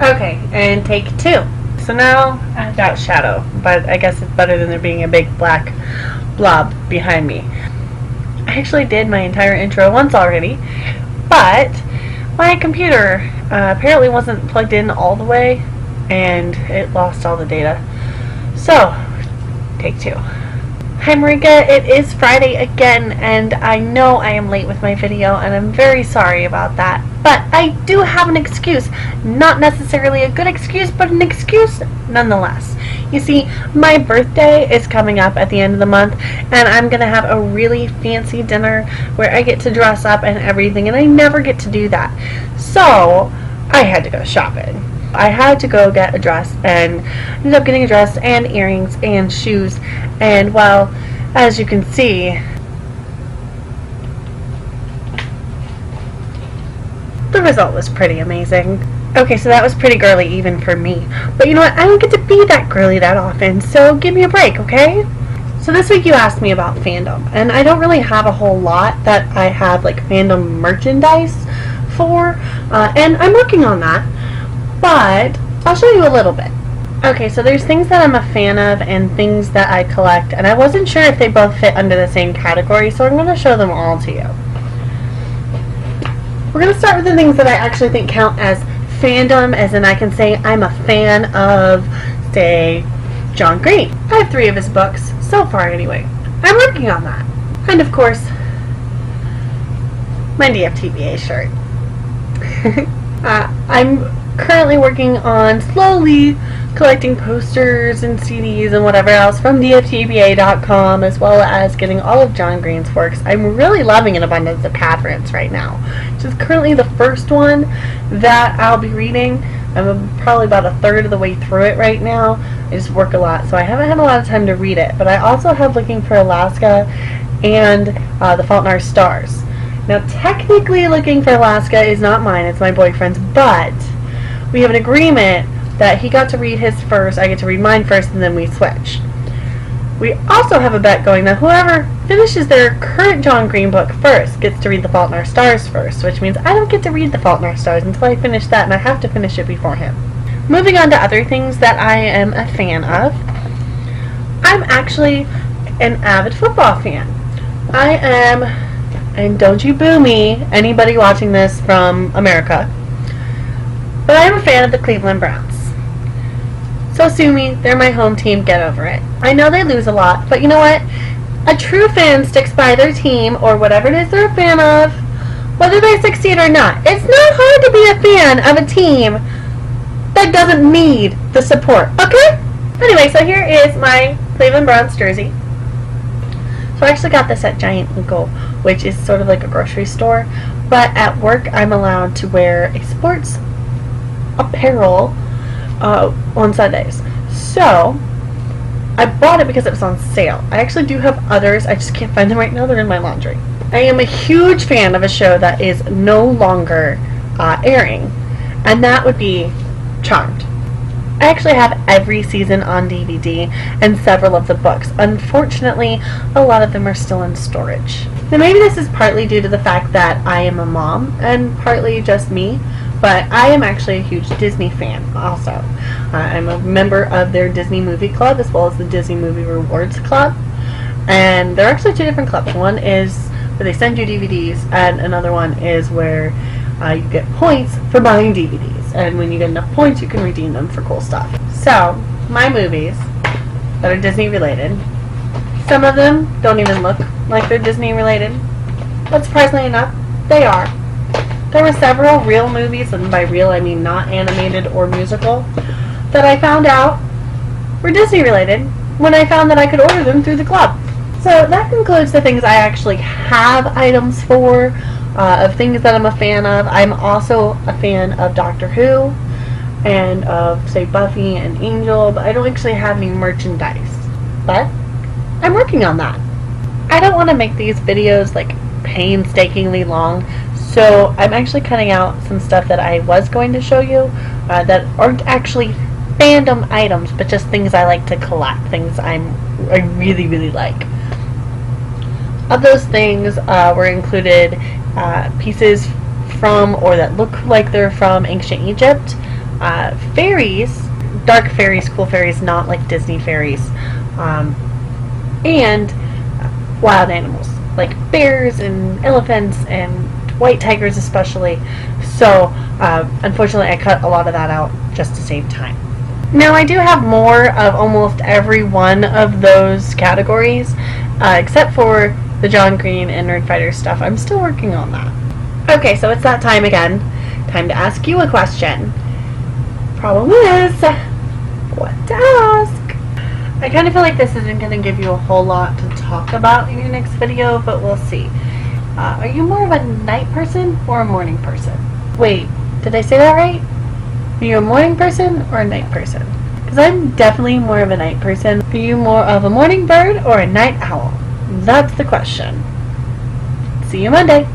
Okay, and take 2. So now I've got shadow, but I guess it's better than there being a big black blob behind me. I actually did my entire intro once already, but my computer apparently wasn't plugged in all the way, and it lost all the data. So, take 2. Hi Marika, it is Friday again, and I know I am late with my video, and I'm very sorry about that. But I do have an excuse. Not necessarily a good excuse, but an excuse nonetheless. You see, my birthday is coming up at the end of the month, and I'm going to have a really fancy dinner where I get to dress up and everything, and I never get to do that. So, I had to go shopping. I had to go get a dress, and ended up getting a dress and earrings and shoes, and well, as you can see, the result was pretty amazing. Okay, so that was pretty girly even for me, but you know what, I don't get to be that girly that often, so give me a break, okay? So this week you asked me about fandom, and I don't really have a whole lot that I have like fandom merchandise for, and I'm working on that. But I'll show you a little bit. Okay, so there's things that I'm a fan of and things that I collect, and I wasn't sure if they both fit under the same category, so I'm going to show them all to you. We're going to start with the things that I actually think count as fandom, as in I can say I'm a fan of, say, John Green. I have 3 of his books, so far anyway. I'm working on that. And of course, my DFTBA shirt. I'm currently working on slowly collecting posters and CDs and whatever else from dftba.com, as well as getting all of John Green's works. I'm really loving An Abundance of Catherines right now, which is currently the first one that I'll be reading. I'm probably about a third of the way through it right now. I just work a lot, so I haven't had a lot of time to read it, but I also have Looking for Alaska and The Fault in Our Stars. Now technically Looking for Alaska is not mine, it's my boyfriend's, but we have an agreement that he got to read his first, I get to read mine first, and then we switch. We also have a bet going that whoever finishes their current John Green book first gets to read The Fault in Our Stars first, which means I don't get to read The Fault in Our Stars until I finish that, and I have to finish it before him. Moving on to other things that I am a fan of, I'm actually an avid football fan. I am, and don't you boo me, anybody watching this from America, but I am a fan of the Cleveland Browns. So sue me, they're my home team, get over it. I know they lose a lot, but you know what? A true fan sticks by their team, or whatever it is they're a fan of, whether they succeed or not. It's not hard to be a fan of a team that doesn't need the support, okay? Anyway, so here is my Cleveland Browns jersey. So I actually got this at Giant Eagle, which is sort of like a grocery store, but at work I'm allowed to wear a sports apparel on Sundays. So I bought it because it was on sale. I actually do have others, I just can't find them right now, they're in my laundry. I am a huge fan of a show that is no longer airing, and that would be Charmed. I actually have every season on DVD and several of the books. Unfortunately, a lot of them are still in storage. Now maybe this is partly due to the fact that I am a mom, and partly just me, but I am actually a huge Disney fan also. I'm a member of their Disney Movie Club as well as the Disney Movie Rewards Club. And they're actually 2 different clubs. One is where they send you DVDs, and another one is where you get points for buying DVDs. And when you get enough points, you can redeem them for cool stuff. So, my movies that are Disney related, some of them don't even look like they're Disney related, but surprisingly enough, they are. There were several real movies, and by real I mean not animated or musical, that I found out were Disney related when I found that I could order them through the club. So that concludes the things I actually have items for, of things that I'm a fan of. I'm also a fan of Doctor Who and of, say, Buffy and Angel, but I don't actually have any merchandise. But I'm working on that. I don't want to make these videos like painstakingly long, so I'm actually cutting out some stuff that I was going to show you that aren't actually fandom items, but just things I like to collect, things I really, really like. Of those things were included pieces from, or that look like they're from, ancient Egypt, fairies, dark fairies, cool fairies, not like Disney fairies, and wild animals like bears and elephants and white tigers especially. So unfortunately I cut a lot of that out just to save time. Now I do have more of almost every one of those categories, except for the John Green and Nerdfighter stuff. I'm still working on that. Okay, so it's that time again. Time to ask you a question. Problem is, what to ask? I kind of feel like this isn't going to give you a whole lot to talk about in your next video, but we'll see. Are you more of a night person or a morning person? Wait, did I say that right? Are you a morning person or a night person? Because I'm definitely more of a night person. Are you more of a morning bird or a night owl? That's the question. See you Monday.